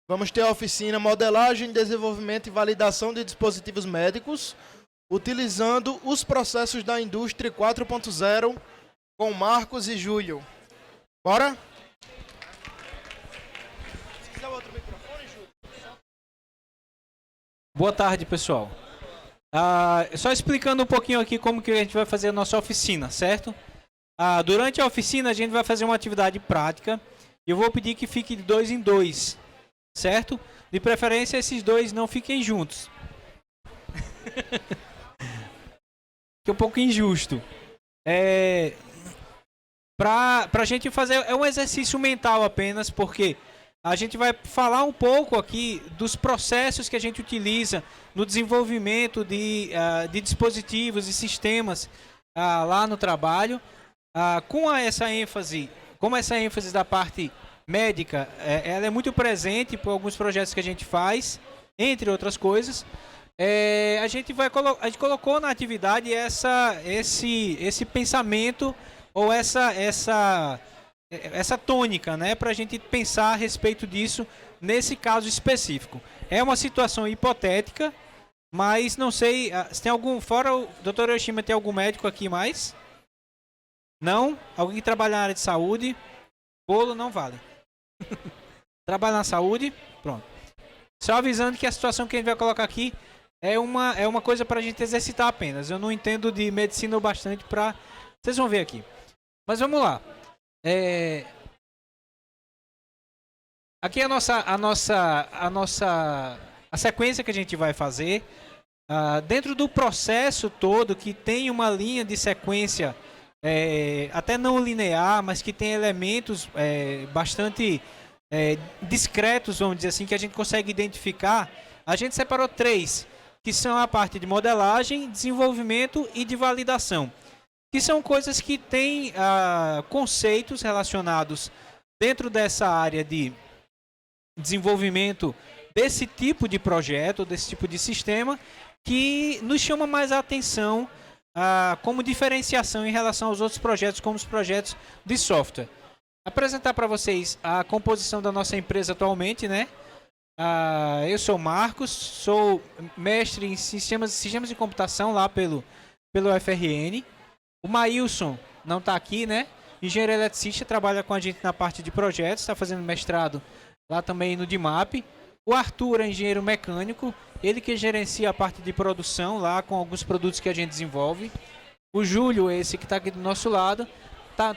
Vamos ter a oficina Modelagem, Desenvolvimento e Validação de Dispositivos Médicos, utilizando os processos da indústria 4.0 com Marcos e Júlio. Bora? Se quiser outro microfone, Júlio. Boa tarde, pessoal. Só explicando um pouquinho aqui como que a gente vai fazer a nossa oficina, certo? Durante a oficina a gente vai fazer uma atividade prática e eu vou pedir que fique de 2 em 2, certo? De preferência esses dois não fiquem juntos. Que é um pouco injusto. Pra gente fazer, é um exercício mental apenas, porque a gente vai falar um pouco aqui dos processos que a gente utiliza no desenvolvimento de dispositivos e sistemas lá no trabalho, como essa ênfase da parte médica, ela é muito presente por alguns projetos que a gente faz, entre outras coisas. A gente colocou na atividade esse pensamento ou essa tônica, né, para a gente pensar a respeito disso nesse caso específico. É uma situação hipotética, mas não sei se tem algum, fora o Dr. Yoshima, tem algum médico aqui mais? Não? Alguém que trabalha na área de saúde? Bolo não vale. Trabalha na saúde? Pronto. Só avisando que a situação que a gente vai colocar aqui é uma coisa para a gente exercitar apenas. Eu não entendo de medicina o bastante para... Vocês vão ver aqui. Mas vamos lá. Aqui é a sequência que a gente vai fazer. Dentro do processo todo, que tem uma linha de sequência até não linear, mas que tem elementos bastante discretos, vamos dizer assim, que a gente consegue identificar, a gente separou 3, que são a parte de modelagem, desenvolvimento e de validação, que são coisas que têm conceitos relacionados dentro dessa área de desenvolvimento desse tipo de projeto, desse tipo de sistema, que nos chama mais a atenção como diferenciação em relação aos outros projetos, como os projetos de software. Apresentar para vocês a composição da nossa empresa atualmente, né? Eu sou Marcos, sou mestre em sistemas de computação lá pelo FRN. O Maílson não está aqui, né? Engenheiro eletricista, trabalha com a gente na parte de projetos, está fazendo mestrado lá também no DIMAP. O Arthur é engenheiro mecânico, ele que gerencia a parte de produção lá com alguns produtos que a gente desenvolve. O Júlio, esse que está aqui do nosso lado,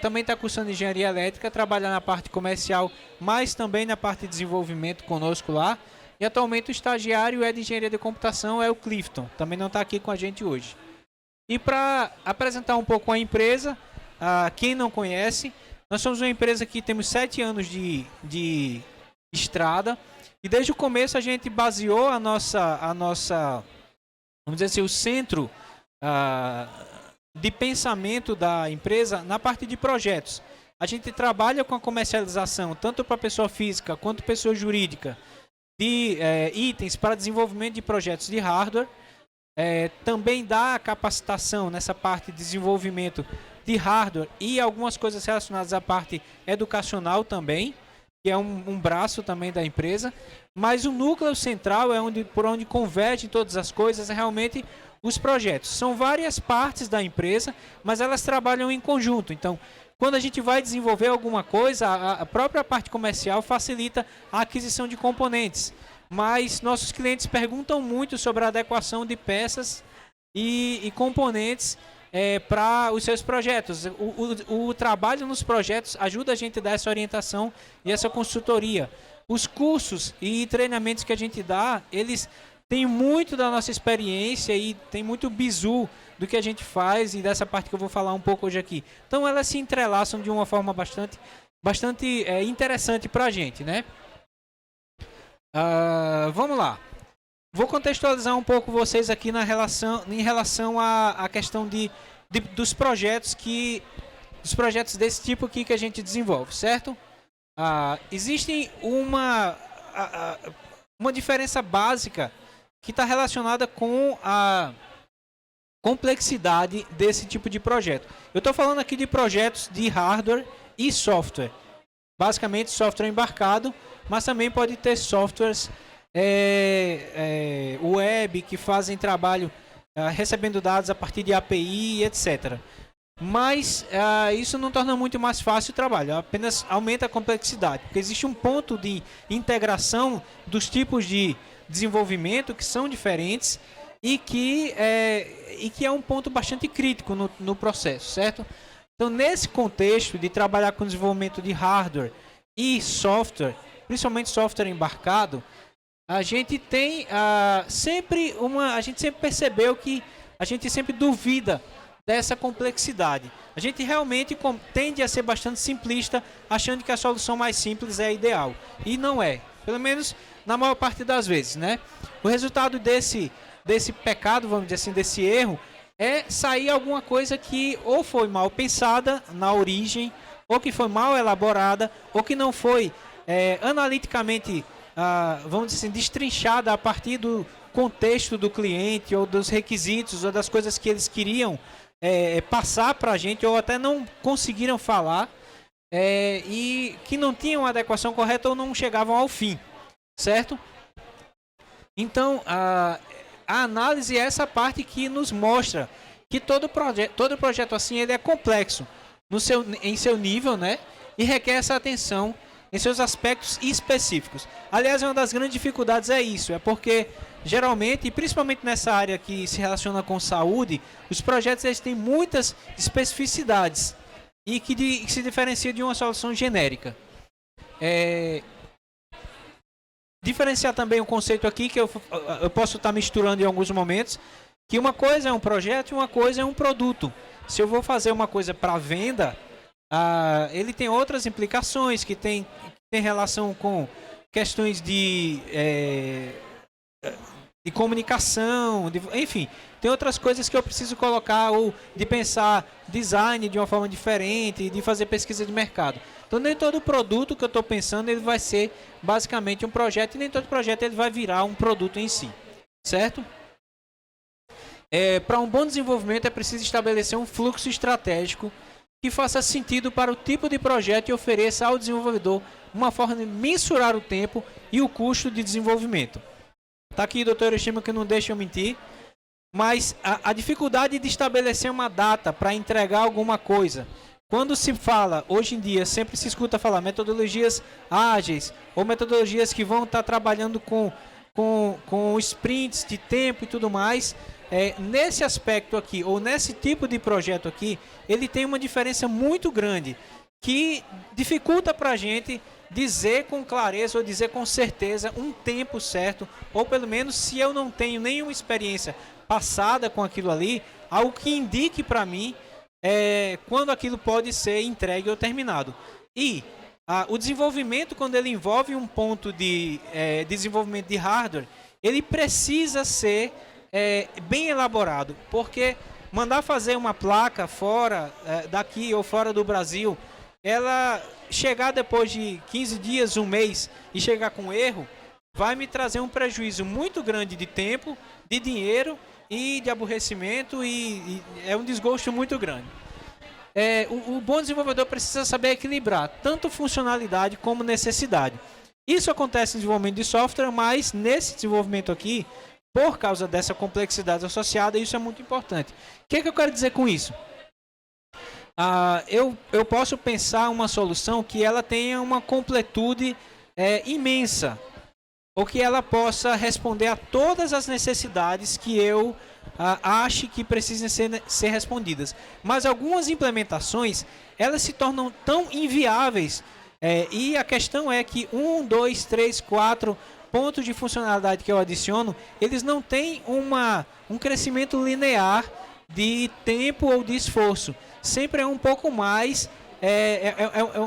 também está cursando engenharia elétrica, trabalha na parte comercial, mas também na parte de desenvolvimento conosco lá. E atualmente o estagiário de engenharia de computação é o Clifton, também não está aqui com a gente hoje. E para apresentar um pouco a empresa, quem não conhece, nós somos uma empresa que temos 7 anos de estrada. E desde o começo a gente baseou a nossa vamos dizer assim, o centro de pensamento da empresa na parte de projetos. A gente trabalha com a comercialização, tanto para pessoa física quanto pessoa jurídica, de itens para desenvolvimento de projetos de hardware. Também dá capacitação nessa parte de desenvolvimento de hardware e algumas coisas relacionadas à parte educacional também, que é um braço também da empresa, mas o núcleo central por onde convergem todas as coisas, é realmente os projetos. São várias partes da empresa, mas elas trabalham em conjunto. Então, quando a gente vai desenvolver alguma coisa, a própria parte comercial facilita a aquisição de componentes. Mas nossos clientes perguntam muito sobre a adequação de peças e componentes para os seus projetos. O trabalho nos projetos ajuda a gente a dar essa orientação e essa consultoria. Os cursos e treinamentos que a gente dá, eles têm muito da nossa experiência e tem muito bizu do que a gente faz e dessa parte que eu vou falar um pouco hoje aqui. Então elas se entrelaçam de uma forma bastante interessante para a gente, né? Vamos lá. Vou contextualizar um pouco vocês aqui em relação à questão dos projetos desse tipo aqui que a gente desenvolve, certo? Existe uma diferença básica que está relacionada com a complexidade desse tipo de projeto. Eu estou falando aqui de projetos de hardware e software. basicamente software embarcado, mas também pode ter softwares web que fazem trabalho recebendo dados a partir de API, etc. Mas isso não torna muito mais fácil o trabalho, apenas aumenta a complexidade, porque existe um ponto de integração dos tipos de desenvolvimento que são diferentes e que é um ponto bastante crítico no processo, certo? Então, nesse contexto de trabalhar com desenvolvimento de hardware e software, principalmente software embarcado, a gente tem a gente sempre percebeu que a gente sempre duvida dessa complexidade. A gente realmente tende a ser bastante simplista, achando que a solução mais simples é a ideal. E não é. Pelo menos na maior parte das vezes, né? O resultado desse pecado, vamos dizer assim, desse erro, é sair alguma coisa que ou foi mal pensada na origem, ou que foi mal elaborada, ou que não foi analiticamente, vamos dizer assim, destrinchada a partir do contexto do cliente, ou dos requisitos, ou das coisas que eles queriam passar para a gente, ou até não conseguiram falar, e que não tinham a adequação correta ou não chegavam ao fim, certo? Então, a análise é essa parte que nos mostra que todo projeto assim ele é complexo em seu nível, né? E requer essa atenção em seus aspectos específicos. Aliás, uma das grandes dificuldades é isso, é porque geralmente, e principalmente nessa área que se relaciona com saúde, os projetos eles têm muitas especificidades e que se diferencia de uma solução genérica. Diferenciar também o conceito aqui, que eu posso estar misturando em alguns momentos, que uma coisa é um projeto e uma coisa é um produto. Se eu vou fazer uma coisa para venda, ele tem outras implicações que tem relação com questões de comunicação, enfim, tem outras coisas que eu preciso colocar, ou de pensar design de uma forma diferente, de fazer pesquisa de mercado. Então nem todo produto que eu estou pensando ele vai ser basicamente um projeto, e nem todo projeto ele vai virar um produto em si, certo? Para um bom desenvolvimento é preciso estabelecer um fluxo estratégico que faça sentido para o tipo de projeto e ofereça ao desenvolvedor uma forma de mensurar o tempo e o custo de desenvolvimento. Está aqui o doutor Hiroshima que não deixa eu mentir, mas a dificuldade de estabelecer uma data para entregar alguma coisa. Quando se fala, hoje em dia, sempre se escuta falar metodologias ágeis ou metodologias que vão estar trabalhando com sprints de tempo e tudo mais. Nesse aspecto aqui, ou nesse tipo de projeto aqui, ele tem uma diferença muito grande que dificulta para a gente dizer com clareza ou dizer com certeza um tempo certo, ou pelo menos se eu não tenho nenhuma experiência passada com aquilo ali, algo que indique para mim quando aquilo pode ser entregue ou terminado. E o desenvolvimento, quando ele envolve um ponto de desenvolvimento de hardware, ele precisa ser bem elaborado, porque mandar fazer uma placa fora daqui ou fora do Brasil, ela chegar depois de 15 dias, um mês, e chegar com erro, vai me trazer um prejuízo muito grande de tempo, de dinheiro e de aborrecimento, e é um desgosto muito grande. O bom desenvolvedor precisa saber equilibrar tanto funcionalidade como necessidade. Isso acontece no desenvolvimento de software, mas nesse desenvolvimento aqui, por causa dessa complexidade associada, isso é muito importante. O que eu quero dizer com isso? Eu posso pensar uma solução que ela tenha uma completude imensa, ou que ela possa responder a todas as necessidades que eu ache que precisem ser respondidas. Mas algumas implementações, elas se tornam tão inviáveis, e a questão é que 1, 2, 3, 4 pontos de funcionalidade que eu adiciono, eles não têm um crescimento linear de tempo ou de esforço. Sempre é um pouco mais,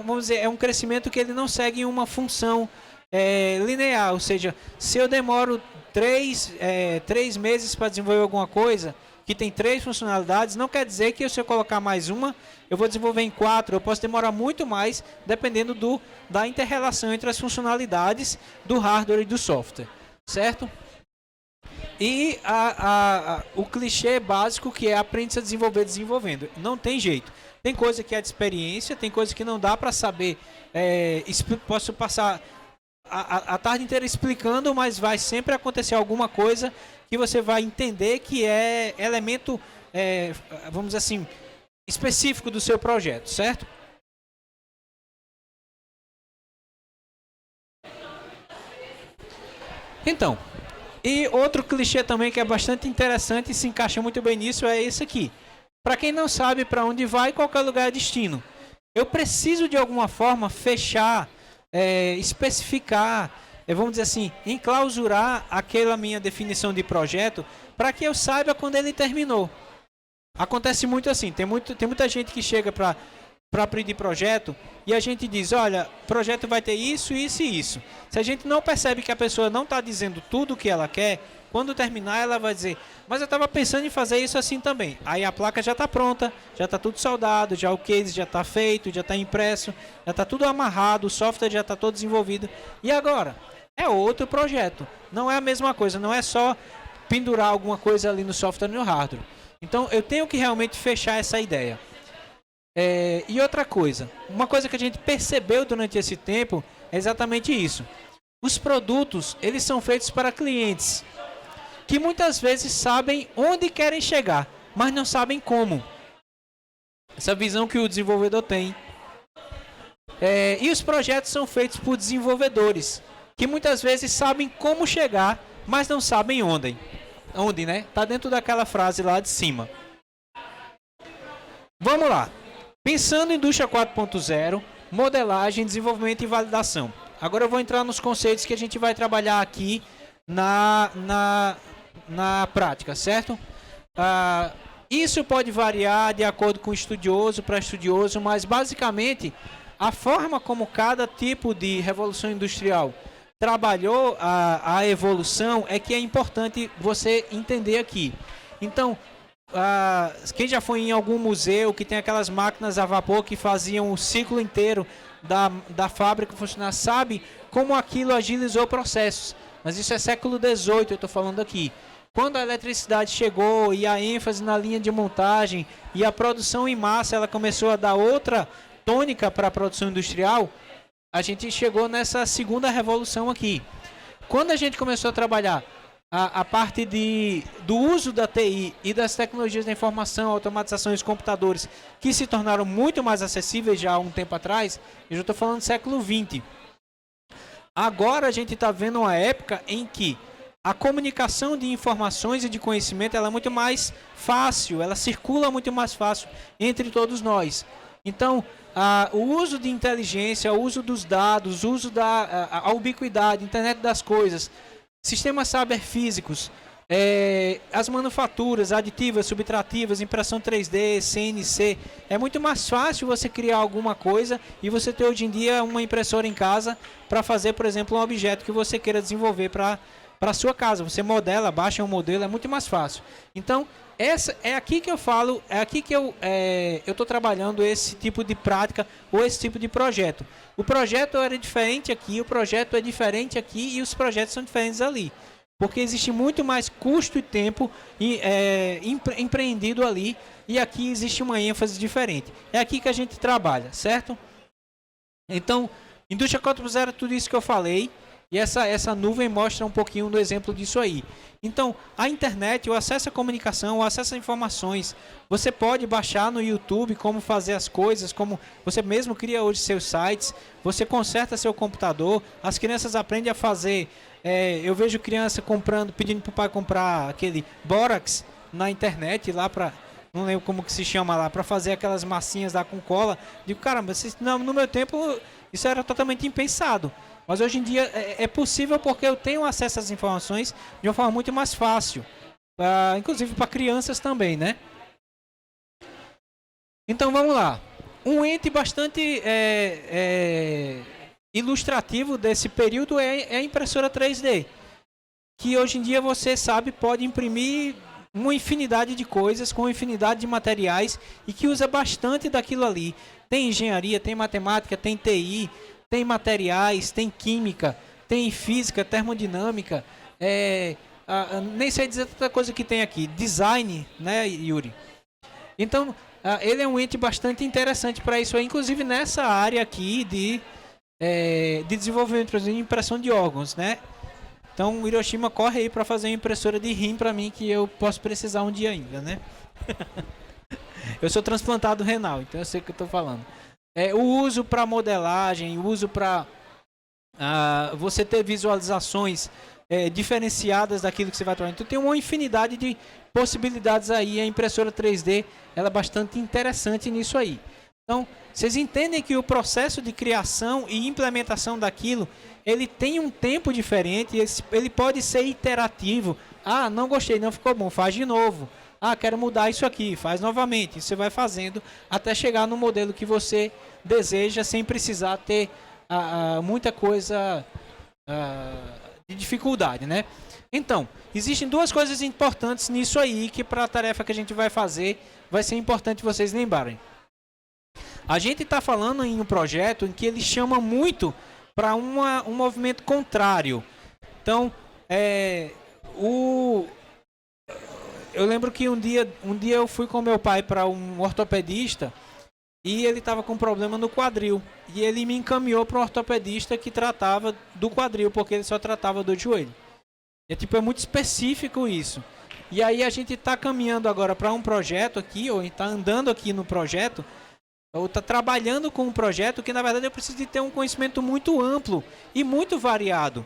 vamos dizer, é um crescimento que ele não segue uma função linear, ou seja, se eu demoro 3 meses para desenvolver alguma coisa que tem 3 funcionalidades, não quer dizer que se eu colocar mais uma, eu vou desenvolver em 4, eu posso demorar muito mais, dependendo da inter-relação entre as funcionalidades do hardware e do software, certo? E o clichê básico que é aprende-se a desenvolver desenvolvendo. Não tem jeito. Tem coisa que é de experiência, tem coisa que não dá para saber. Posso passar a tarde inteira explicando, mas vai sempre acontecer alguma coisa que você vai entender que é elemento, vamos dizer assim, específico do seu projeto, certo? Então, e outro clichê também que é bastante interessante e se encaixa muito bem nisso é esse aqui. Para quem não sabe para onde vai, qualquer lugar é destino. Eu preciso de alguma forma fechar, especificar, vamos dizer assim, enclausurar aquela minha definição de projeto para que eu saiba quando ele terminou. Acontece muito assim, tem muita gente que chega para pedir projeto e a gente diz, olha, o projeto vai ter isso, isso e isso. Se a gente não percebe que a pessoa não está dizendo tudo o que ela quer, quando terminar ela vai dizer, mas eu estava pensando em fazer isso assim também. Aí a placa já está pronta, já está tudo soldado, já o case já está feito, já está impresso, já está tudo amarrado, o software já está todo desenvolvido. E agora? É outro projeto. Não é a mesma coisa, não é só pendurar alguma coisa ali no software e no hardware. Então eu tenho que realmente fechar essa ideia. E outra coisa, uma coisa que a gente percebeu durante esse tempo é exatamente isso. Os produtos, eles são feitos para clientes que muitas vezes sabem onde querem chegar, mas não sabem como. Essa visão que o desenvolvedor tem. E os projetos são feitos por desenvolvedores que muitas vezes sabem como chegar, mas não sabem onde. Onde, né? Tá dentro daquela frase lá de cima. Vamos lá. Pensando em indústria 4.0, modelagem, desenvolvimento e validação. Agora eu vou entrar nos conceitos que a gente vai trabalhar aqui na prática, certo? Isso pode variar de acordo com estudioso para estudioso, mas basicamente a forma como cada tipo de revolução industrial trabalhou a evolução é que é importante você entender aqui. Então, quem já foi em algum museu que tem aquelas máquinas a vapor que faziam o ciclo inteiro da fábrica funcionar, sabe como aquilo agilizou processos. Mas isso é século XVIII, eu estou falando aqui. Quando a eletricidade chegou e a ênfase na linha de montagem e a produção em massa ela começou a dar outra tônica para a produção industrial, a gente chegou nessa segunda revolução aqui. Quando a gente começou a trabalhar a parte do uso da TI e das tecnologias da informação, automatização dos computadores, que se tornaram muito mais acessíveis já há um tempo atrás, eu já estou falando do século XX. Agora a gente está vendo uma época em que a comunicação de informações e de conhecimento ela é muito mais fácil, ela circula muito mais fácil entre todos nós. Então, o uso de inteligência, o uso dos dados, o uso a ubiquidade, internet das coisas, sistemas cyberfísicos, as manufaturas aditivas, subtrativas, impressão 3D, CNC. É muito mais fácil você criar alguma coisa e você ter hoje em dia uma impressora em casa para fazer, por exemplo, um objeto que você queira desenvolver para a sua casa. Você modela, baixa um modelo, é muito mais fácil. Então, é aqui que eu falo, é aqui que eu estou trabalhando esse tipo de prática ou esse tipo de projeto. O projeto era diferente aqui, o projeto é diferente aqui e os projetos são diferentes ali. Porque existe muito mais custo e tempo empreendido ali e aqui existe uma ênfase diferente. É aqui que a gente trabalha, certo? Então, indústria 4.0 é tudo isso que eu falei. E essa nuvem mostra um pouquinho do exemplo disso aí. Então, a internet, o acesso à comunicação, o acesso a informações, você pode baixar no YouTube como fazer as coisas, como você mesmo cria hoje seus sites, você conserta seu computador, as crianças aprendem a fazer. Eu vejo criança pedindo para o pai comprar aquele Borax na internet lá para, não lembro como que se chama lá, para fazer aquelas massinhas lá com cola. Digo, caramba, no meu tempo isso era totalmente impensado. Mas hoje em dia é possível porque eu tenho acesso às informações de uma forma muito mais fácil. Inclusive para crianças também, né? Então vamos lá. Um ente bastante ilustrativo desse período é a impressora 3D. Que hoje em dia você sabe pode imprimir uma infinidade de coisas com uma infinidade de materiais e que usa bastante daquilo ali. Tem engenharia, tem matemática, tem TI, tem materiais, tem química, tem física, termodinâmica, nem sei dizer tanta coisa que tem aqui. Design, né, Yuri? Então, ele é um ente bastante interessante para isso, inclusive nessa área aqui de desenvolvimento, por exemplo, de impressão de órgãos, né? Então o Hiroshima corre aí para fazer uma impressora de rim para mim, que eu posso precisar um dia ainda, né? Eu sou transplantado renal, então eu sei o que eu estou falando. O uso para modelagem, o uso para você ter visualizações diferenciadas daquilo que você vai trabalhar. Então tem uma infinidade de possibilidades aí. A impressora 3D ela é bastante interessante nisso aí. Então, vocês entendem que o processo de criação e implementação daquilo, ele tem um tempo diferente, ele pode ser iterativo. Ah, não gostei, não ficou bom, faz de novo. Ah, quero mudar isso aqui, faz novamente. Você vai fazendo até chegar no modelo que você deseja, sem precisar ter muita coisa de dificuldade, né? Então, existem duas coisas importantes nisso aí, que para a tarefa que a gente vai fazer, vai ser importante vocês lembrarem. A gente está falando em um projeto em que ele chama muito para um movimento contrário. Então, eu lembro que um dia eu fui com meu pai para um ortopedista e ele estava com um problema no quadril. E ele me encaminhou para um ortopedista que tratava do quadril, porque ele só tratava do joelho. É muito específico isso. E aí a gente está caminhando agora para um projeto aqui, ou está andando aqui no projeto, ou está trabalhando com um projeto que, na verdade, eu preciso de ter um conhecimento muito amplo e muito variado.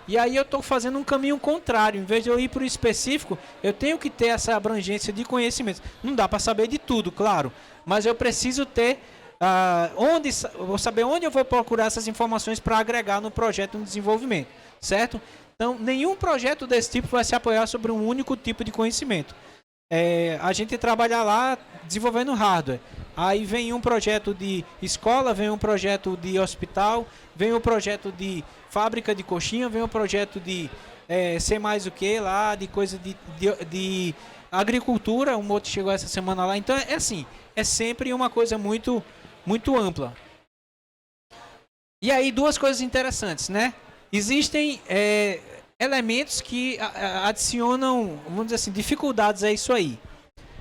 E aí eu estou fazendo um caminho contrário. Em vez de eu ir para o específico, eu tenho que ter essa abrangência de conhecimentos. Não dá para saber de tudo, claro, mas eu preciso ter vou saber onde eu vou procurar essas informações para agregar no projeto de desenvolvimento, certo? Então, nenhum projeto desse tipo vai se apoiar sobre um único tipo de conhecimento. A gente trabalha lá desenvolvendo hardware. Aí vem um projeto de escola, vem um projeto de hospital, vem um projeto de fábrica de coxinha, vem um projeto de sei mais o que lá, de coisa de agricultura, um outro chegou essa semana lá. Então é assim, é sempre uma coisa muito, muito ampla. E aí duas coisas interessantes, né? Existem elementos que adicionam, vamos dizer assim, dificuldades a isso aí.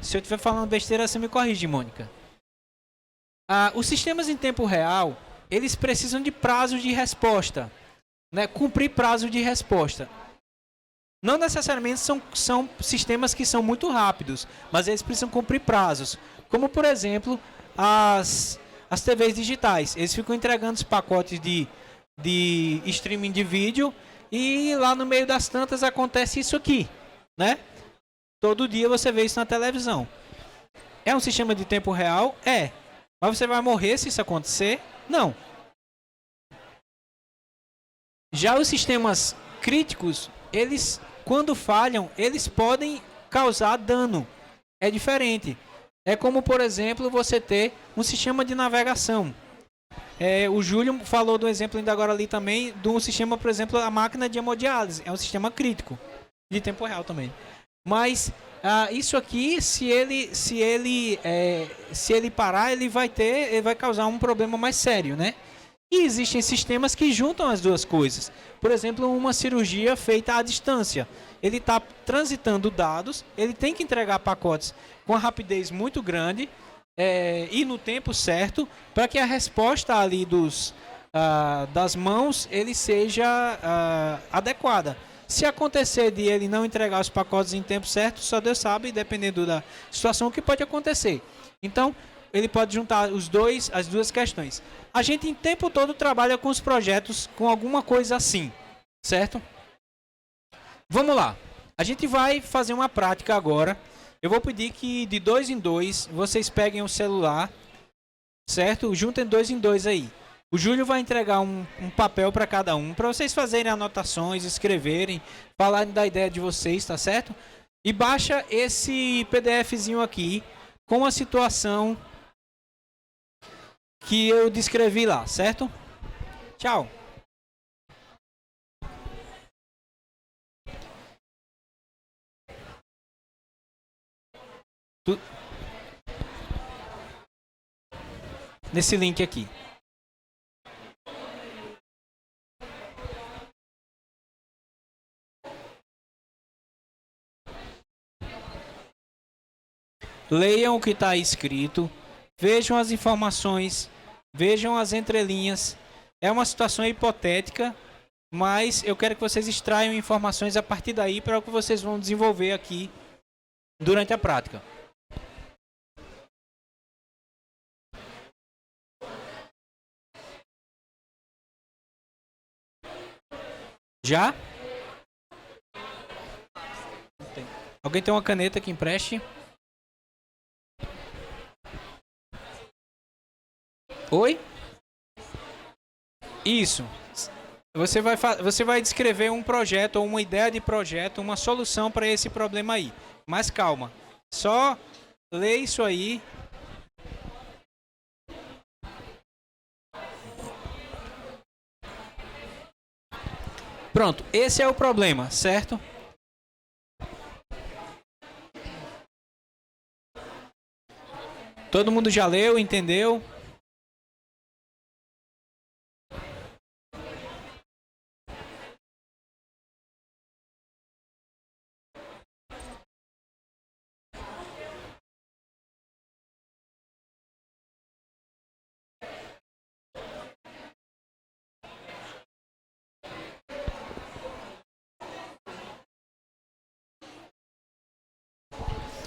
Se eu estiver falando besteira, você me corrige, Mônica. Os sistemas em tempo real, eles precisam de prazos de resposta, né? Cumprir prazo de resposta. Não necessariamente são sistemas que são muito rápidos, mas eles precisam cumprir prazos. Como, por exemplo, as TVs digitais. Eles ficam entregando os pacotes de streaming de vídeo e lá no meio das tantas acontece isso aqui, né? Todo dia você vê isso na televisão. É um sistema de tempo real? É. Mas você vai morrer se isso acontecer? Não. Já os sistemas críticos, eles, quando falham, eles podem causar dano. É diferente. É como, por exemplo, você ter um sistema de navegação. O Júlio falou do exemplo ainda agora ali também, de um sistema, por exemplo, a máquina de hemodiálise. É um sistema crítico, de tempo real também. Mas isso aqui, se ele parar, ele vai causar um problema mais sério, né? E existem sistemas que juntam as duas coisas. Por exemplo, uma cirurgia feita à distância. Ele está transitando dados, ele tem que entregar pacotes com uma rapidez muito grande e no tempo certo, para que a resposta ali das mãos ele seja adequada. Se acontecer de ele não entregar os pacotes em tempo certo, só Deus sabe, dependendo da situação, o que pode acontecer. Então, ele pode juntar as duas questões. A gente, em tempo todo, trabalha com os projetos com alguma coisa assim, certo? Vamos lá. A gente vai fazer uma prática agora. Eu vou pedir que, de 2 em 2, vocês peguem o celular, certo? Juntem 2 em 2 aí. O Júlio vai entregar um papel para cada um, para vocês fazerem anotações, escreverem, falarem da ideia de vocês, tá certo? E baixa esse PDFzinho aqui com a situação que eu descrevi lá, certo? Tchau. Nesse link aqui. leiam o que está escrito, vejam as informações, vejam as entrelinhas. É uma situação hipotética, mas eu quero que vocês extraiam informações a partir daí para o que vocês vão desenvolver aqui durante a prática. Já? Alguém tem uma caneta que empreste? Oi? Isso. Você vai descrever um projeto ou uma ideia de projeto, uma solução para esse problema aí. Mas calma. Só lê isso aí. Pronto, esse é o problema, certo? Todo mundo já leu, entendeu?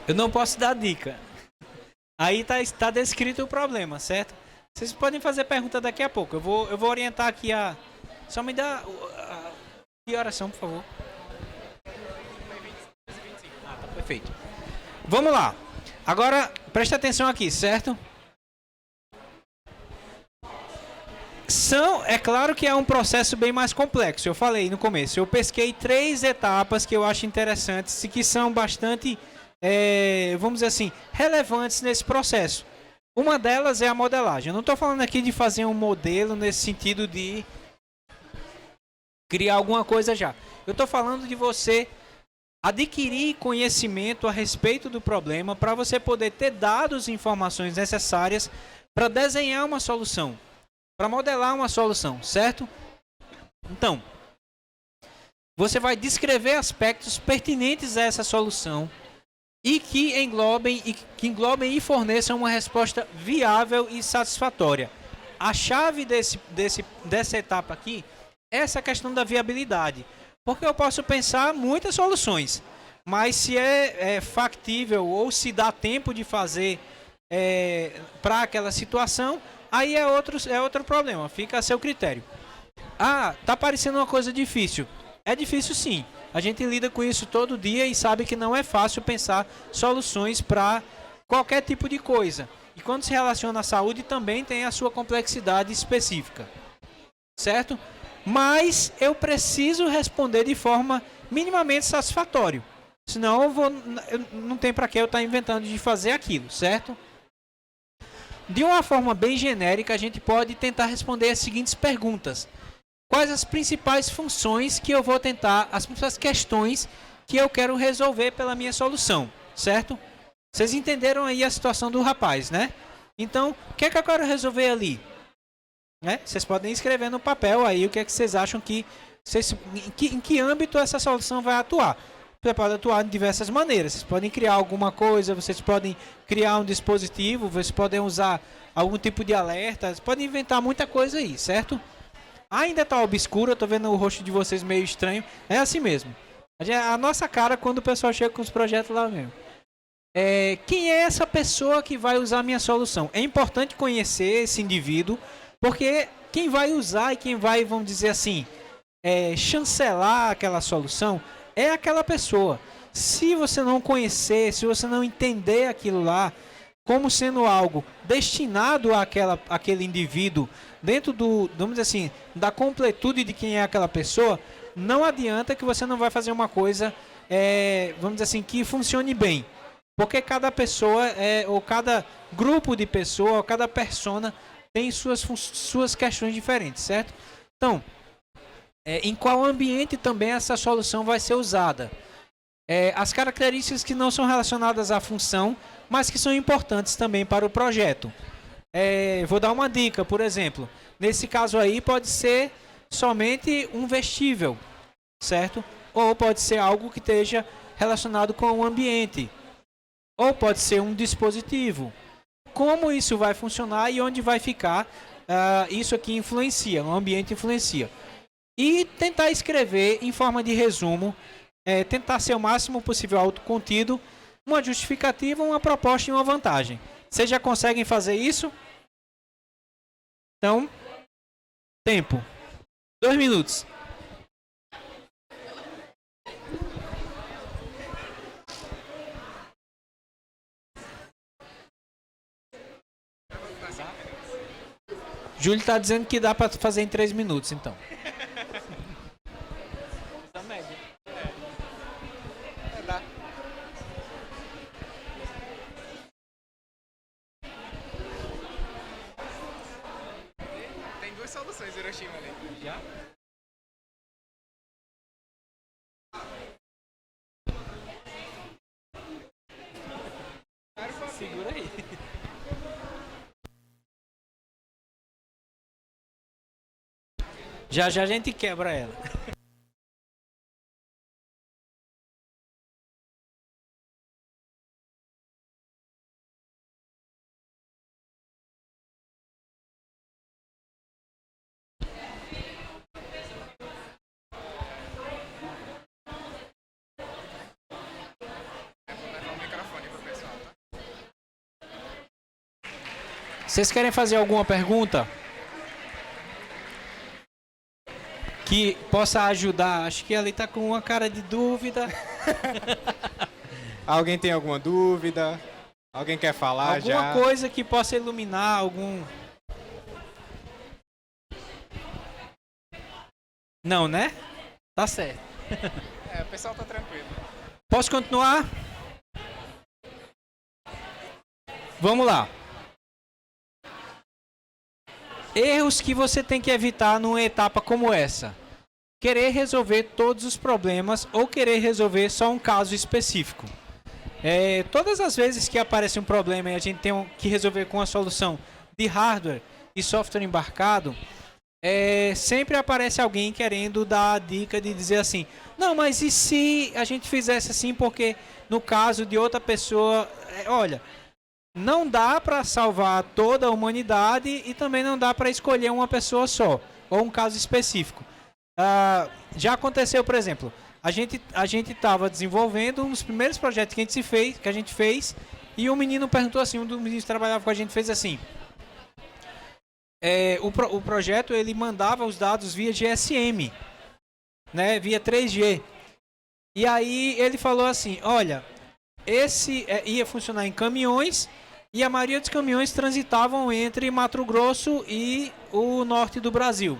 Eu não posso dar dica. Aí está descrito o problema, certo? Vocês podem fazer pergunta daqui a pouco. Eu vou orientar aqui a... Só me dá a oração, por favor. Ah, tá perfeito. Vamos lá. Agora, preste atenção aqui, certo? É claro que é um processo bem mais complexo. Eu falei no começo. Eu pesquei 3 etapas que eu acho interessantes e que são bastante... vamos dizer assim, relevantes nesse processo. Uma delas é a modelagem. Eu não estou falando aqui de fazer um modelo nesse sentido de criar alguma coisa já. Eu estou falando de você adquirir conhecimento a respeito do problema para você poder ter dados e informações necessárias para desenhar uma solução, para modelar uma solução, certo? Então, você vai descrever aspectos pertinentes a essa solução e que englobem e forneçam uma resposta viável e satisfatória. A chave dessa etapa aqui é essa questão da viabilidade. Porque eu posso pensar muitas soluções, mas se é factível ou se dá tempo de fazer para aquela situação, aí é outro problema, fica a seu critério. Ah, tá parecendo uma coisa difícil. É difícil sim. A gente lida com isso todo dia e sabe que não é fácil pensar soluções para qualquer tipo de coisa. E quando se relaciona à saúde também tem a sua complexidade específica. Certo? Mas eu preciso responder de forma minimamente satisfatória. Senão não tem para que eu estar inventando de fazer aquilo, certo? De uma forma bem genérica, a gente pode tentar responder as seguintes perguntas. Quais as principais funções que eu vou tentar, as principais questões que eu quero resolver pela minha solução, certo? Vocês entenderam aí a situação do rapaz, né? Então, o que é que eu quero resolver ali? Né? Vocês podem escrever no papel aí o que é que vocês acham em que âmbito essa solução vai atuar. Você pode atuar de diversas maneiras. Vocês podem criar alguma coisa, vocês podem criar um dispositivo, vocês podem usar algum tipo de alerta, vocês podem inventar muita coisa aí, certo? Ainda está obscuro, eu tô vendo o rosto de vocês meio estranho. É assim mesmo. A nossa cara quando o pessoal chega com os projetos lá mesmo. Quem é essa pessoa que vai usar a minha solução? É importante conhecer esse indivíduo, porque quem vai usar e quem vai, vamos dizer assim, chancelar aquela solução é aquela pessoa. Se você não conhecer, se você não entender aquilo lá como sendo algo destinado àquele indivíduo, dentro vamos dizer assim, da completude de quem é aquela pessoa, não adianta que você não vai fazer uma coisa, vamos dizer assim, que funcione bem. Porque cada pessoa, ou cada grupo de pessoa, ou cada persona tem suas questões diferentes, certo? Então, em qual ambiente também essa solução vai ser usada? As características que não são relacionadas à função, mas que são importantes também para o projeto. Vou dar uma dica, por exemplo. Nesse caso aí pode ser somente um vestível, certo? Ou pode ser algo que esteja relacionado com o ambiente. ou pode ser um dispositivo. Como isso vai funcionar e onde vai ficar, isso aqui influencia, o ambiente influencia. E tentar escrever em forma de resumo, tentar ser o máximo possível autocontido, uma justificativa, uma proposta e uma vantagem. Vocês já conseguem fazer isso? Então, tempo. 2 minutos. Júlio está dizendo que dá para fazer em 3 minutos, então. Tem 2 soluções, Hiroshima ali. Já? Segura aí. Já já a gente quebra ela. Vou levar o microfone pro pessoal, tá? Vocês querem fazer alguma pergunta? Que possa ajudar. Acho que ali tá com uma cara de dúvida. Alguém tem alguma dúvida? Alguém quer falar Alguma já? coisa que possa iluminar algum... Não, né? Tá certo. O pessoal tá tranquilo. Posso continuar? Vamos lá. Erros que você tem que evitar numa etapa como essa. Querer resolver todos os problemas ou querer resolver só um caso específico. Todas as vezes que aparece um problema e a gente tem que resolver com a solução de hardware e software embarcado, sempre aparece alguém querendo dar a dica de dizer assim, não, mas e se a gente fizesse assim, porque no caso de outra pessoa, olha, não dá para salvar toda a humanidade e também não dá para escolher uma pessoa só, ou um caso específico. Já aconteceu, por exemplo, a gente estava desenvolvendo um dos primeiros projetos que a gente fez, e um menino perguntou assim, um dos meninos que trabalhava com a gente fez assim, o projeto ele mandava os dados via GSM, né, via 3G. E aí ele falou assim, olha, esse ia funcionar em caminhões e a maioria dos caminhões transitavam entre Mato Grosso e o norte do Brasil.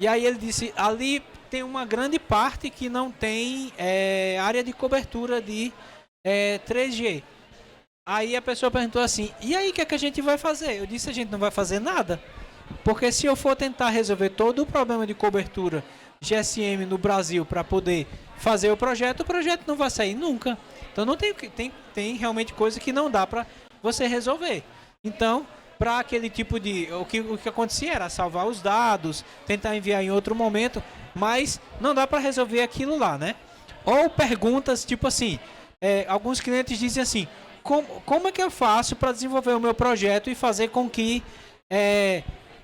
E aí ele disse, ali tem uma grande parte que não tem área de cobertura de 3G. Aí a pessoa perguntou assim, e aí o que é que a gente vai fazer? Eu disse, a gente não vai fazer nada. Porque se eu for tentar resolver todo o problema de cobertura GSM no Brasil para poder fazer o projeto não vai sair nunca. Então não tem realmente coisa que não dá para você resolver. Então, para aquele tipo de... O que acontecia era salvar os dados, tentar enviar em outro momento, mas não dá para resolver aquilo lá, né? Ou perguntas tipo assim, alguns clientes dizem assim, como é que eu faço para desenvolver o meu projeto e fazer com que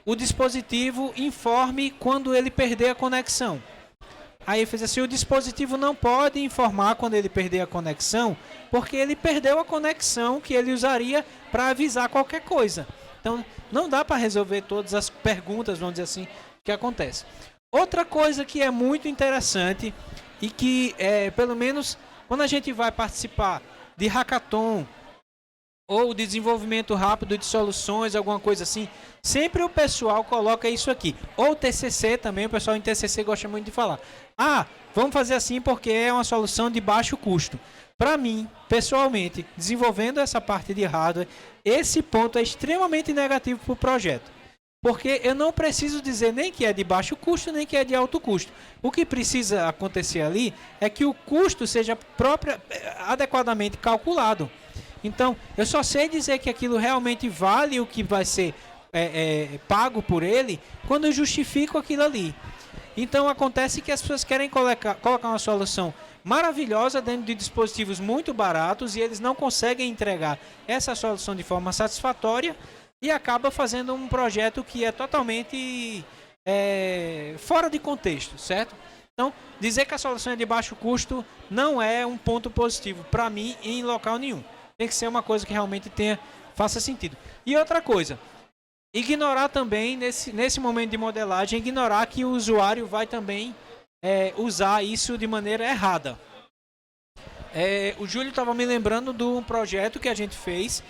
o dispositivo informe quando ele perder a conexão? Aí eu fiz assim, o dispositivo não pode informar quando ele perder a conexão, porque ele perdeu a conexão que ele usaria para avisar qualquer coisa. Então, não dá para resolver todas as perguntas, vamos dizer assim, que acontece. Outra coisa que é muito interessante e que, pelo menos, quando a gente vai participar de hackathon ou desenvolvimento rápido de soluções, alguma coisa assim, sempre o pessoal coloca isso aqui. Ou TCC também, o pessoal em TCC gosta muito de falar. Vamos fazer assim porque é uma solução de baixo custo. Para mim, pessoalmente, desenvolvendo essa parte de hardware, esse ponto é extremamente negativo para o projeto. Porque eu não preciso dizer nem que é de baixo custo, nem que é de alto custo. O que precisa acontecer ali é que o custo seja adequadamente calculado. Então, eu só sei dizer que aquilo realmente vale o que vai ser pago por ele quando eu justifico aquilo ali. Então acontece que as pessoas querem colocar uma solução maravilhosa dentro de dispositivos muito baratos e eles não conseguem entregar essa solução de forma satisfatória e acaba fazendo um projeto que é totalmente fora de contexto, certo? Então, dizer que a solução é de baixo custo não é um ponto positivo para mim em local nenhum. Tem que ser uma coisa que realmente faça sentido. E outra coisa, ignorar também, nesse momento de modelagem, ignorar que o usuário vai também usar isso de maneira errada. O Júlio estava me lembrando de um projeto que a gente fez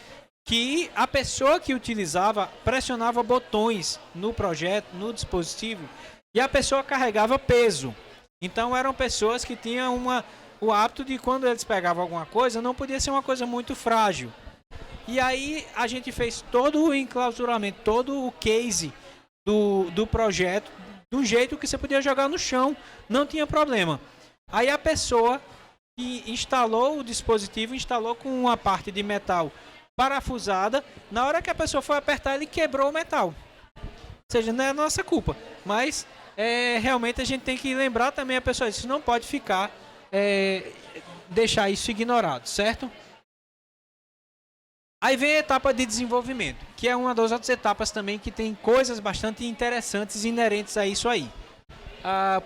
que a pessoa que utilizava pressionava botões no projeto, no dispositivo, e a pessoa carregava peso. Então eram pessoas que tinham o hábito de quando eles pegavam alguma coisa, não podia ser uma coisa muito frágil. E aí a gente fez todo o enclausuramento, todo o case do projeto, do jeito que você podia jogar no chão, não tinha problema. Aí a pessoa que instalou o dispositivo, instalou com uma parte de metal parafusada, na hora que a pessoa foi apertar, ele quebrou o metal. Ou seja, não é a nossa culpa, mas realmente a gente tem que lembrar também a pessoa, isso não pode ficar, deixar isso ignorado, certo? Aí vem a etapa de desenvolvimento, que é uma das outras etapas também que tem coisas bastante interessantes e inerentes a isso aí.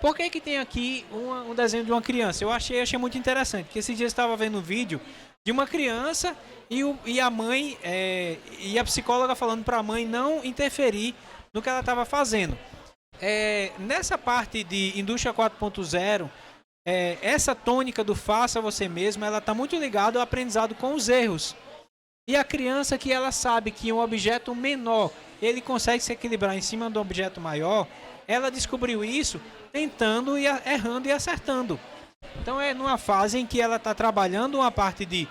Por que tem aqui um desenho de uma criança? Eu achei muito interessante, porque esses dias eu estava vendo um vídeo de uma criança e a mãe e a psicóloga falando para a mãe não interferir no que ela estava fazendo. Nessa parte de indústria 4.0, essa tônica do faça você mesmo, ela está muito ligada ao aprendizado com os erros. E a criança que ela sabe que um objeto menor, ele consegue se equilibrar em cima do objeto maior, ela descobriu isso tentando, e errando e acertando. Então é numa fase em que ela está trabalhando uma parte de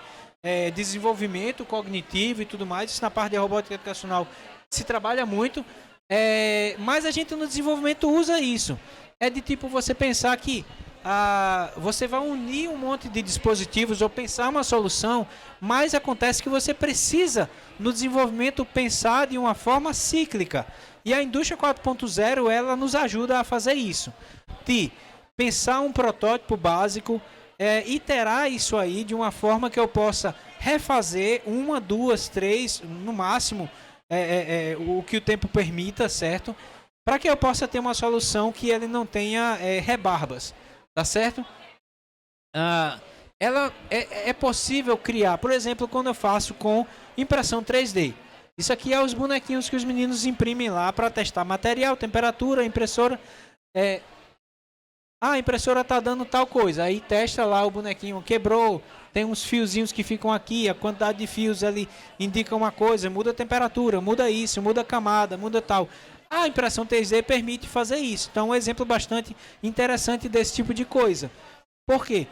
desenvolvimento cognitivo e tudo mais. Isso na parte de robótica educacional se trabalha muito, mas a gente no desenvolvimento usa isso. É de tipo você pensar que você vai unir um monte de dispositivos ou pensar uma solução, mas acontece que você precisa no desenvolvimento pensar de uma forma cíclica. E a indústria 4.0 ela nos ajuda a fazer isso. De pensar um protótipo básico, iterar isso aí de uma forma que eu possa refazer 1, 2, 3, no máximo, o que o tempo permita, certo? Para que eu possa ter uma solução que ele não tenha rebarbas, tá certo? É possível criar, por exemplo, quando eu faço com impressão 3D. Isso aqui é os bonequinhos que os meninos imprimem lá para testar material, temperatura, a impressora. A impressora está dando tal coisa. Aí testa lá o bonequinho, quebrou, tem uns fiozinhos que ficam aqui, a quantidade de fios ali indica uma coisa, muda a temperatura, muda isso, muda a camada, muda tal. A impressão 3D permite fazer isso. Então, um exemplo bastante interessante desse tipo de coisa. Por quê?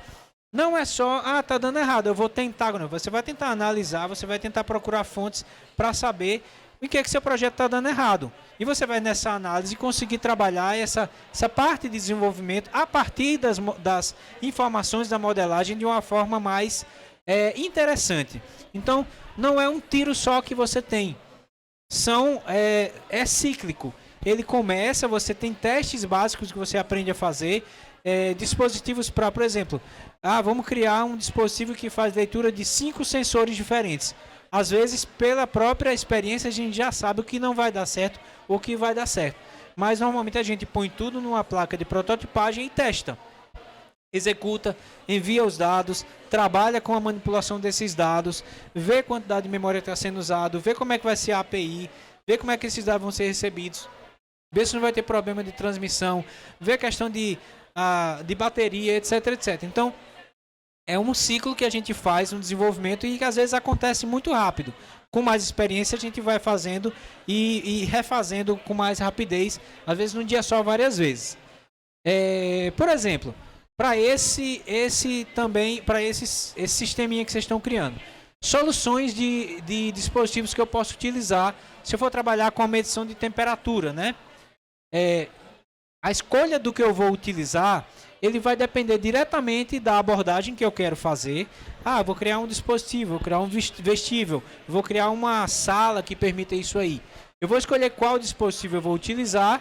Não é só, tá dando errado, eu vou tentar. Não. Você vai tentar analisar, você vai tentar procurar fontes para saber o que seu projeto está dando errado. E você vai nessa análise conseguir trabalhar essa parte de desenvolvimento a partir das informações da modelagem de uma forma mais interessante. Então, não é um tiro só que você tem. É cíclico. Ele começa, você tem testes básicos que você aprende a fazer, dispositivos para, por exemplo, vamos criar um dispositivo que faz leitura de 5 sensores diferentes. Às vezes, pela própria experiência, a gente já sabe o que não vai dar certo ou o que vai dar certo. Mas, normalmente, a gente põe tudo numa placa de prototipagem e testa. Executa, envia os dados, trabalha com a manipulação desses dados, vê a quantidade de memória que está sendo usado, vê como é que vai ser a API, vê como é que esses dados vão ser recebidos, vê se não vai ter problema de transmissão, vê a questão de bateria, etc, etc. Então, é um ciclo que a gente faz no desenvolvimento e que às vezes acontece muito rápido. Com mais experiência, a gente vai fazendo e refazendo com mais rapidez, às vezes num dia só, várias vezes. Por exemplo, para esse sisteminha que vocês estão criando, soluções de dispositivos que eu posso utilizar se eu for trabalhar com a medição de temperatura, né? A escolha do que eu vou utilizar, ele vai depender diretamente da abordagem que eu quero fazer. Vou criar um dispositivo, vou criar um vestível, vou criar uma sala que permita isso aí. Eu vou escolher qual dispositivo eu vou utilizar,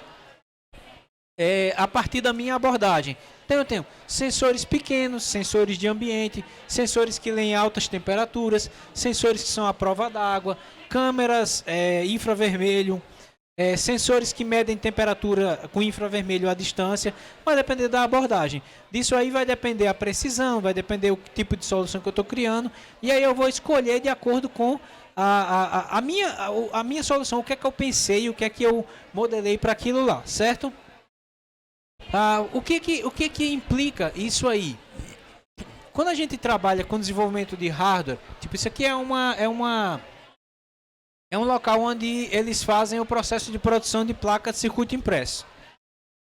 a partir da minha abordagem. Então eu tenho sensores pequenos, sensores de ambiente, sensores que leem altas temperaturas, sensores que são à prova d'água, câmeras infravermelho, sensores que medem temperatura com infravermelho à distância. Vai depender da abordagem. Disso aí vai depender a precisão, vai depender o tipo de solução que eu estou criando, e aí eu vou escolher de acordo com a minha solução, o que é que eu pensei, o que é que eu modelei para aquilo lá, certo? O que que implica isso aí? Quando a gente trabalha com desenvolvimento de hardware, tipo, isso aqui é um local onde eles fazem o processo de produção de placa de circuito impresso.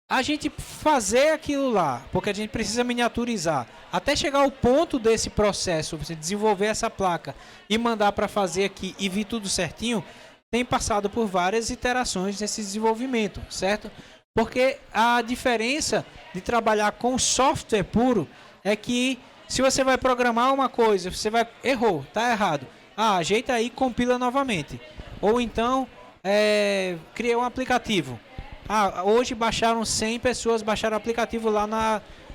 A gente fazer aquilo lá, porque a gente precisa miniaturizar, até chegar ao ponto desse processo, você desenvolver essa placa e mandar para fazer aqui e vir tudo certinho, tem passado por várias iterações nesse desenvolvimento, certo? Porque a diferença de trabalhar com software puro é que se você vai programar uma coisa, você vai errou, tá errado. Ajeita aí e compila novamente. Ou então, criei um aplicativo. Hoje baixaram 100 pessoas, baixaram o aplicativo lá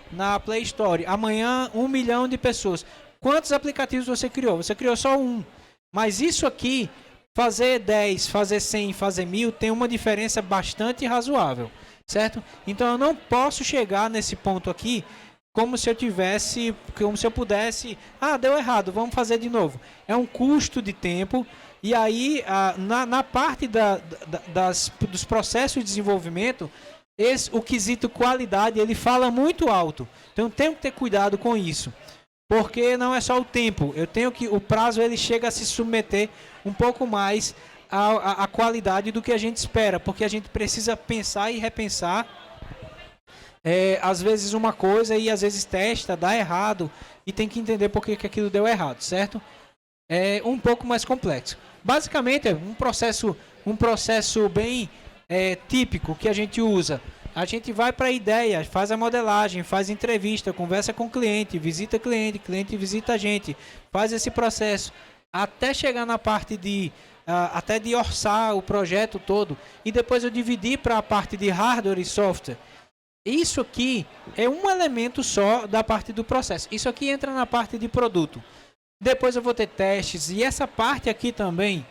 na Play Store. Amanhã 1 milhão de pessoas. Quantos aplicativos você criou? Você criou só um. Mas isso aqui, fazer 10, fazer 100, fazer 1000, tem uma diferença bastante razoável. Certo? Então eu não posso chegar nesse ponto aqui como se eu pudesse, deu errado, vamos fazer de novo. É um custo de tempo, e aí na parte dos processos de desenvolvimento, o quesito qualidade, ele fala muito alto. Então eu tenho que ter cuidado com isso, porque não é só o tempo, o prazo ele chega a se submeter um pouco mais a qualidade do que a gente espera, porque a gente precisa pensar e repensar às vezes uma coisa e às vezes testa, dá errado e tem que entender por que aquilo deu errado, certo? É um pouco mais complexo. Basicamente é um processo bem típico que a gente usa. A gente vai para a ideia, faz a modelagem, faz entrevista, conversa com o cliente cliente visita a gente, faz esse processo até chegar na parte até de orçar o projeto todo, e depois eu dividir para a parte de hardware e software. Isso aqui é um elemento só da parte do processo. Isso aqui entra na parte de produto. Depois eu vou ter testes, e essa parte aqui também,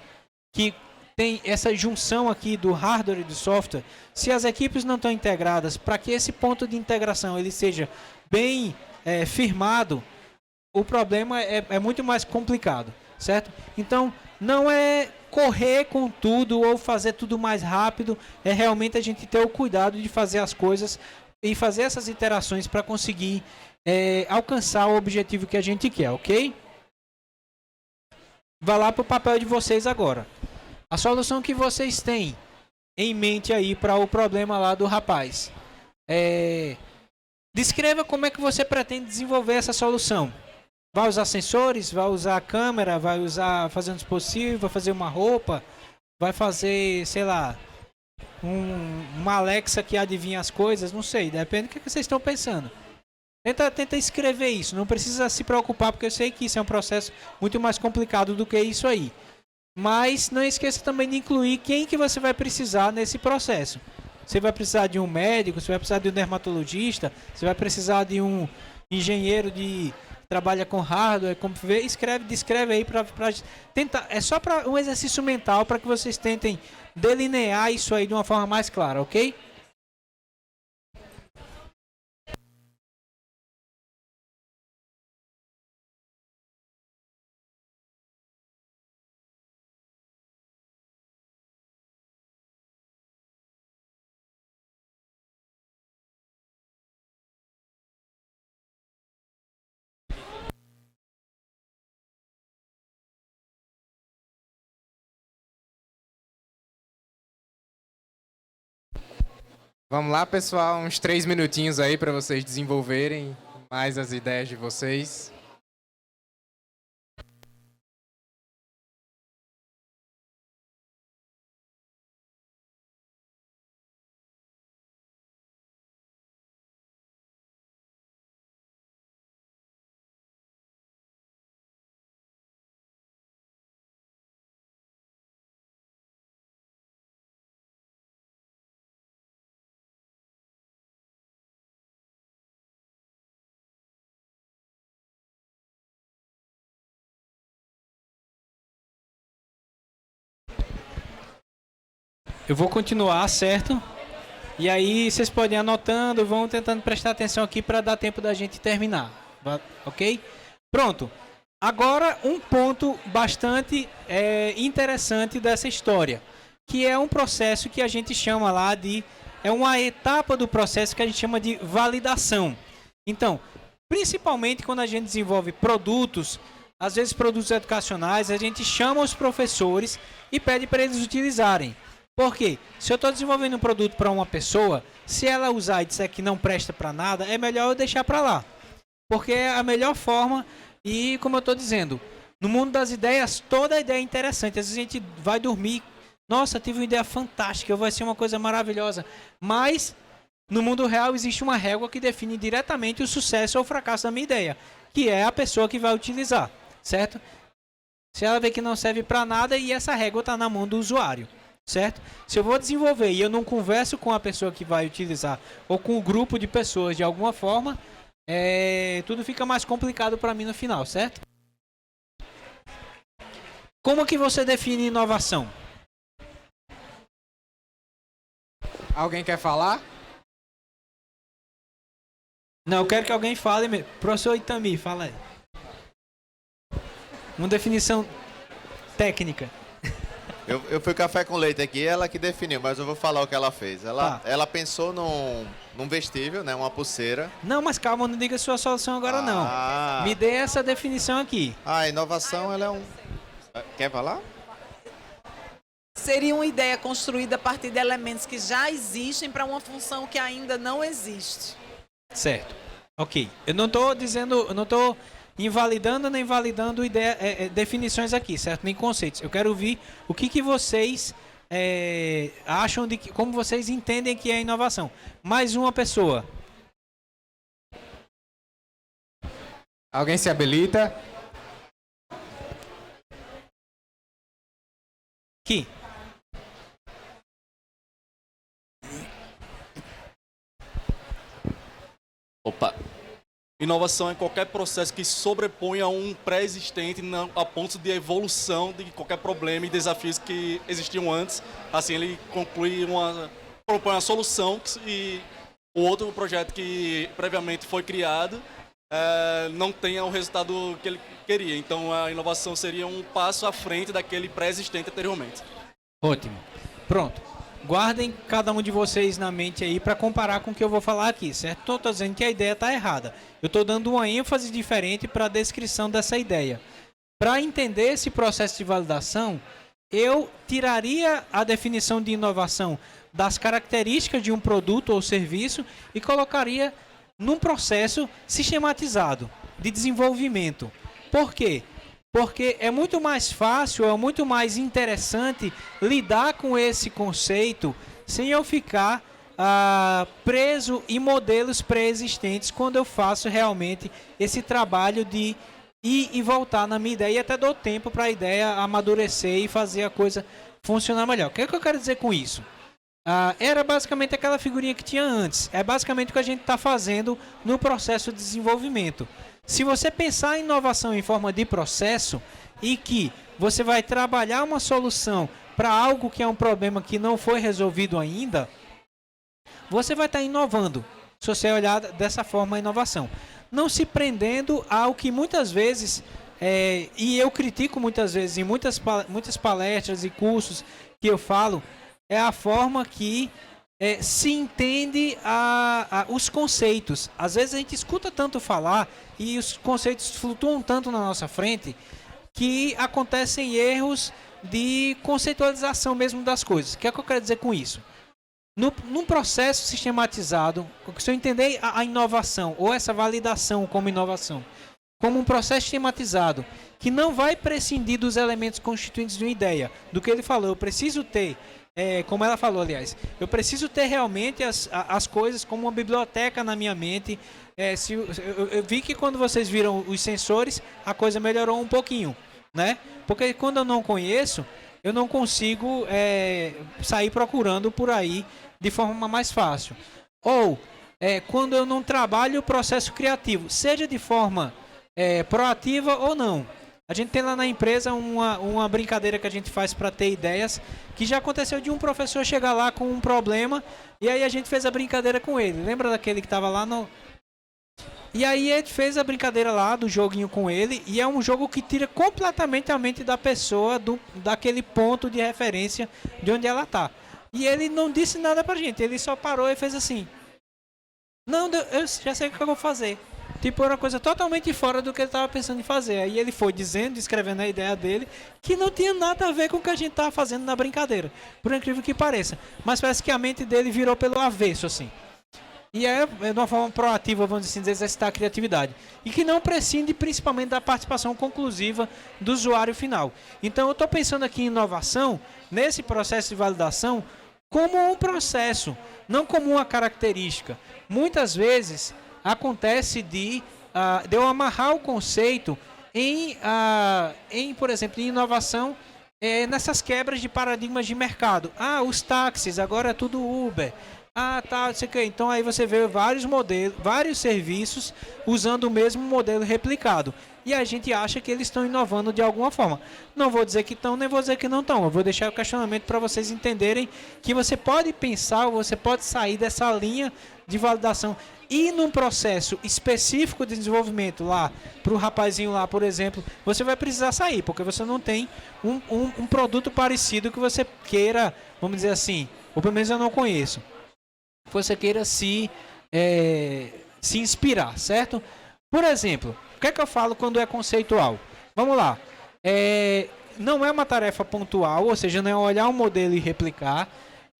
que tem essa junção aqui do hardware e do software, se as equipes não estão integradas, para que esse ponto de integração ele seja bem firmado, o problema é muito mais complicado, certo? Então, não é correr com tudo ou fazer tudo mais rápido, é realmente a gente ter o cuidado de fazer as coisas e fazer essas iterações para conseguir alcançar o objetivo que a gente quer, ok? Vai lá para o papel de vocês agora. A solução que vocês têm em mente aí para o problema lá do rapaz. Descreva como é que você pretende desenvolver essa solução. Vai usar sensores, vai usar câmera, vai fazer um dispositivo, vai fazer uma roupa, vai fazer, sei lá, uma Alexa que adivinha as coisas, não sei, depende do que vocês estão pensando. Tenta escrever isso, não precisa se preocupar, porque eu sei que isso é um processo muito mais complicado do que isso aí. Mas não esqueça também de incluir quem que você vai precisar nesse processo. Você vai precisar de um médico, você vai precisar de um dermatologista, você vai precisar de um engenheiro que trabalha com hardware, descreve aí para tentar. É só para um exercício mental para que vocês tentem delinear isso aí de uma forma mais clara, ok? Vamos lá, pessoal, uns 3 minutinhos aí para vocês desenvolverem mais as ideias de vocês. Eu vou continuar, certo? E aí vocês podem ir anotando, vão tentando prestar atenção aqui para dar tempo da gente terminar. Ok? Pronto. Agora um ponto bastante interessante dessa história, que é um processo que a gente chama lá de... É uma etapa do processo que a gente chama de validação. Então, principalmente quando a gente desenvolve produtos, às vezes produtos educacionais, a gente chama os professores e pede para eles utilizarem. Por quê? Se eu estou desenvolvendo um produto para uma pessoa, se ela usar e disser que não presta para nada, é melhor eu deixar para lá. Porque é a melhor forma e, como eu estou dizendo, no mundo das ideias, toda ideia é interessante. Às vezes a gente vai dormir, nossa, tive uma ideia fantástica, vai ser uma coisa maravilhosa. Mas, no mundo real, existe uma régua que define diretamente o sucesso ou o fracasso da minha ideia, que é a pessoa que vai utilizar, certo? Se ela vê que não serve para nada e essa régua está na mão do usuário. Certo? Se eu vou desenvolver e eu não converso com a pessoa que vai utilizar ou com o grupo de pessoas de alguma forma, tudo fica mais complicado para mim no final, certo? Como que você define inovação? Alguém quer falar? Não, eu quero que alguém fale mesmo. Professor Itami, fala aí. Uma definição técnica. Eu fui café com leite aqui, ela que definiu, mas eu vou falar o que ela fez. Ela pensou num vestível, né, uma pulseira. Não, mas calma, não diga sua solução agora não. Me dê essa definição aqui. A inovação, ela é um... Quer falar? Seria uma ideia construída a partir de elementos que já existem para uma função que ainda não existe. Certo. Ok. Eu não estou dizendo, eu não estou invalidando nem validando definições aqui, certo? Nem conceitos. Eu quero ouvir o que vocês acham de como vocês entendem que é inovação. Mais uma pessoa. Alguém se habilita? Aqui. Opa! Inovação é qualquer processo que sobreponha a um pré-existente a ponto de evolução de qualquer problema e desafios que existiam antes. Assim, ele propõe uma solução e o outro projeto que previamente foi criado não tenha o resultado que ele queria. Então, a inovação seria um passo à frente daquele pré-existente anteriormente. Ótimo. Pronto. Guardem cada um de vocês na mente aí para comparar com o que eu vou falar aqui, certo? Estou dizendo que a ideia está errada. Eu estou dando uma ênfase diferente para a descrição dessa ideia. Para entender esse processo de validação, eu tiraria a definição de inovação das características de um produto ou serviço e colocaria num processo sistematizado de desenvolvimento. Por quê? Porque é muito mais fácil, é muito mais interessante lidar com esse conceito sem eu ficar preso em modelos pré-existentes quando eu faço realmente esse trabalho de ir e voltar na minha ideia e até dou tempo para a ideia amadurecer e fazer a coisa funcionar melhor. O que é que eu quero dizer com isso? Era basicamente aquela figurinha que tinha antes. É basicamente o que a gente está fazendo no processo de desenvolvimento. Se você pensar em inovação em forma de processo e que você vai trabalhar uma solução para algo que é um problema que não foi resolvido ainda, você vai estar inovando, se você olhar dessa forma a inovação. Não se prendendo ao que muitas vezes, e eu critico muitas vezes em muitas palestras e cursos que eu falo, é a forma que se entende os conceitos. Às vezes a gente escuta tanto falar e os conceitos flutuam tanto na nossa frente que acontecem erros de conceitualização mesmo das coisas. O que é que eu quero dizer com isso? Num processo sistematizado, se eu entender a inovação ou essa validação como inovação, como um processo sistematizado que não vai prescindir dos elementos constituintes de uma ideia, do que ele falou, eu preciso ter, como ela falou, aliás, eu preciso ter realmente as coisas como uma biblioteca na minha mente. Eu vi que quando vocês viram os sensores, a coisa melhorou um pouquinho, né? Porque quando eu não conheço, eu não consigo sair procurando por aí de forma mais fácil. Ou quando eu não trabalho o processo criativo, seja de forma proativa ou não. A gente tem lá na empresa uma brincadeira que a gente faz para ter ideias, que já aconteceu de um professor chegar lá com um problema, e aí a gente fez a brincadeira com ele. Lembra daquele que estava lá no... E aí a gente fez a brincadeira lá do joguinho com ele, e é um jogo que tira completamente a mente da pessoa daquele ponto de referência de onde ela tá. E ele não disse nada pra gente, ele só parou e fez assim: não, eu já sei o que eu vou fazer. Tipo, era uma coisa totalmente fora do que ele estava pensando em fazer. Aí ele foi dizendo, escrevendo a ideia dele, que não tinha nada a ver com o que a gente estava fazendo na brincadeira. Por incrível que pareça. Mas parece que a mente dele virou pelo avesso, assim. E é de uma forma proativa, vamos assim dizer, exercitar a criatividade. E que não prescinde principalmente da participação conclusiva do usuário final. Então eu estou pensando aqui em inovação, nesse processo de validação, como um processo, não como uma característica. Muitas vezes acontece de eu amarrar o conceito em, por exemplo, em inovação, nessas quebras de paradigmas de mercado. Os táxis, agora é tudo Uber. Não sei o que. Então aí você vê vários modelos, vários serviços usando o mesmo modelo replicado. E a gente acha que eles estão inovando de alguma forma. Não vou dizer que estão, nem vou dizer que não estão. Eu vou deixar o questionamento para vocês entenderem que você pode pensar, você pode sair dessa linha de validação e num processo específico de desenvolvimento lá, para o rapazinho lá, por exemplo, você vai precisar sair, porque você não tem um produto parecido que você queira, vamos dizer assim, ou pelo menos eu não conheço, que você queira se inspirar, certo? Por exemplo, o que é que eu falo quando é conceitual? Vamos lá. Não é uma tarefa pontual, ou seja, não é olhar um modelo e replicar.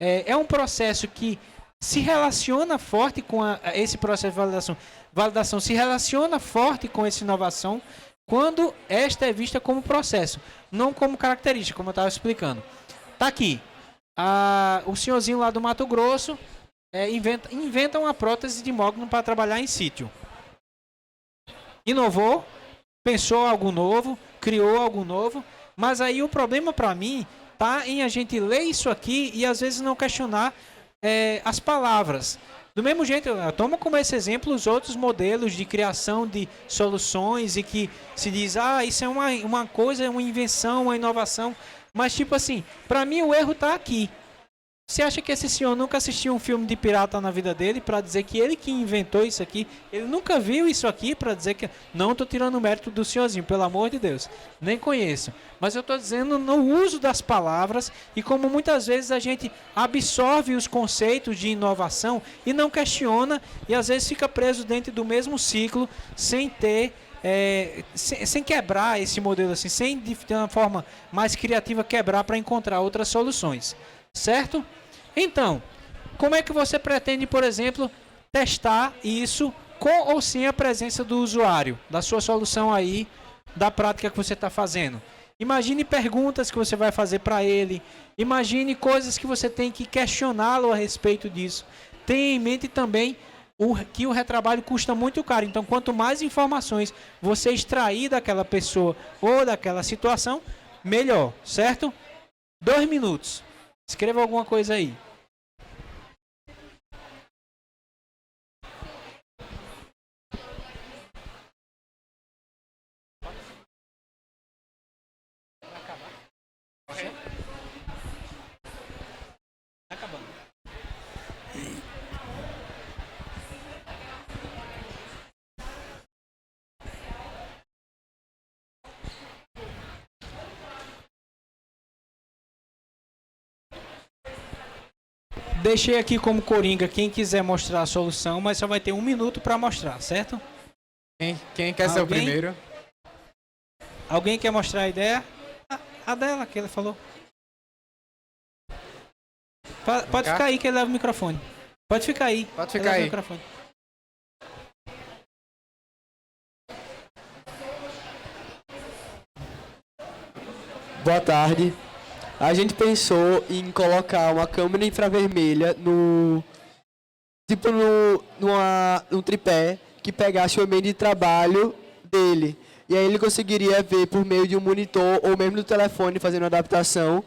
É um processo que se relaciona forte com esse processo de validação. Validação se relaciona forte com essa inovação quando esta é vista como processo, não como característica, como eu estava explicando. Tá aqui. O senhorzinho lá do Mato Grosso inventa uma prótese de mogno para trabalhar em sítio. Inovou, pensou algo novo, criou algo novo, mas aí o problema para mim tá em a gente ler isso aqui e às vezes não questionar as palavras. Do mesmo jeito, eu tomo como esse exemplo os outros modelos de criação de soluções e que se diz, isso é uma coisa, uma invenção, uma inovação, mas tipo assim, para mim o erro tá aqui. Você acha que esse senhor nunca assistiu um filme de pirata na vida dele para dizer que ele que inventou isso aqui? Ele nunca viu isso aqui para dizer que... Não estou tirando o mérito do senhorzinho, pelo amor de Deus. Nem conheço. Mas eu estou dizendo no uso das palavras e como muitas vezes a gente absorve os conceitos de inovação e não questiona e às vezes fica preso dentro do mesmo ciclo sem ter... sem quebrar esse modelo assim, sem de uma forma mais criativa quebrar para encontrar outras soluções. Certo? Então, como é que você pretende, por exemplo, testar isso com ou sem a presença do usuário, da sua solução aí, da prática que você está fazendo? Imagine perguntas que você vai fazer para ele, imagine coisas que você tem que questioná-lo a respeito disso. Tenha em mente também que o retrabalho custa muito caro, então quanto mais informações você extrair daquela pessoa ou daquela situação, melhor, certo? 2 minutos. Escreva alguma coisa aí. Deixei aqui como coringa quem quiser mostrar a solução, mas só vai ter 1 minuto para mostrar, certo? Quem quer ser o primeiro? Alguém quer mostrar a ideia? A dela, que ele falou. Pode ficar aí que ele leva o microfone. Pode ficar aí. Pode ficar aí. Boa tarde. A gente pensou em colocar uma câmera infravermelha num tripé que pegasse o ambiente de trabalho dele. E aí ele conseguiria ver por meio de um monitor ou mesmo do telefone, fazendo adaptação,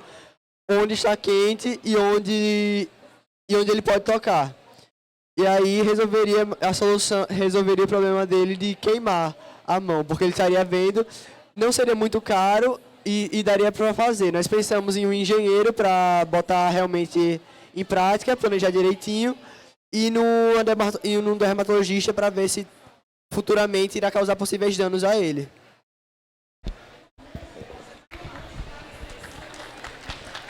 onde está quente e onde ele pode tocar. E aí resolveria o problema dele de queimar a mão, porque ele estaria vendo não seria muito caro e daria para fazer. Nós pensamos em um engenheiro para botar realmente em prática, planejar direitinho, e num dermatologista para ver se futuramente irá causar possíveis danos a ele.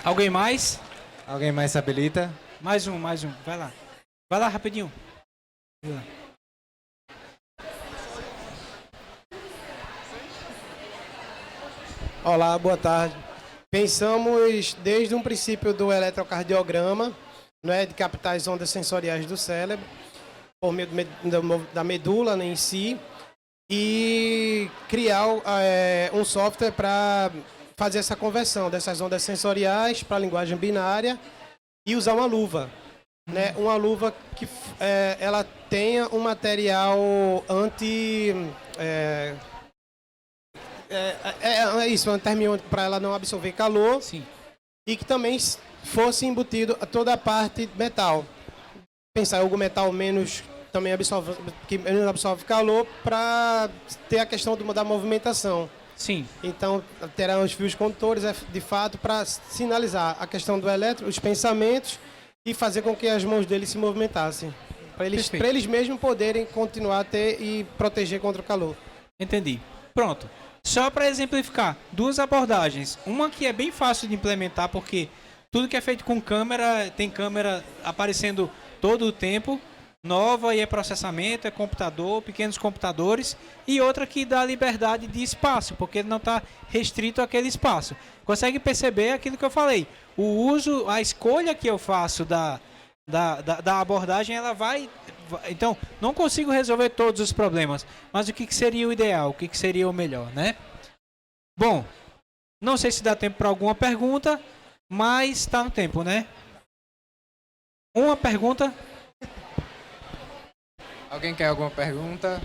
Alguém mais? Alguém mais se habilita? Mais um. Vai lá. Vai lá, rapidinho. Vai lá. Olá, boa tarde. Pensamos desde um princípio do eletrocardiograma, né, de captar as ondas sensoriais do cérebro, por meio da medula, né, em si, e criar um software para fazer essa conversão dessas ondas sensoriais para a linguagem binária e usar uma luva. Né, uma luva que ela tenha um material é isso, um termo para ela não absorver calor. Sim. E que também fosse embutido a toda a parte metal. Pensar algo metal também que menos absorve calor para ter a questão da movimentação. Sim. Então terão os fios condutores de fato para sinalizar a questão do elétron, os pensamentos e fazer com que as mãos deles se movimentassem. Para eles mesmos poderem continuar a ter e proteger contra o calor. Entendi. Pronto. Só para exemplificar, duas abordagens. Uma que é bem fácil de implementar, porque tudo que é feito com câmera, tem câmera aparecendo todo o tempo, nova, e é processamento, é computador, pequenos computadores, e outra que dá liberdade de espaço, porque ele não está restrito àquele espaço. Consegue perceber aquilo que eu falei? O uso, a escolha que eu faço da abordagem, ela vai... Então, não consigo resolver todos os problemas, mas o que seria o ideal, o que seria o melhor, né? Bom, não sei se dá tempo para alguma pergunta, mas está no tempo, né? Uma pergunta. Alguém quer alguma pergunta?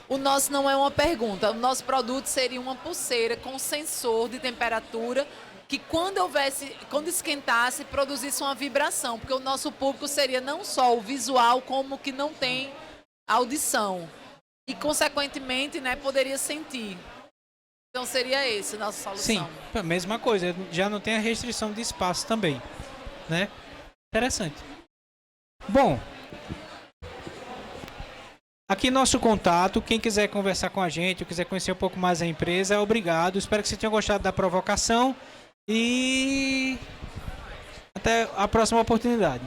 O nosso não é uma pergunta. O nosso produto seria uma pulseira com sensor de temperatura que quando esquentasse, produzisse uma vibração. Porque o nosso público seria não só o visual, como que não tem audição. E, consequentemente, né, poderia sentir. Então, seria esse a nossa solução. Sim, a mesma coisa. Já não tem a restrição de espaço também, né? Interessante. Bom... Aqui nosso contato, quem quiser conversar com a gente, ou quiser conhecer um pouco mais a empresa, obrigado. Espero que vocês tenham gostado da provocação e até a próxima oportunidade.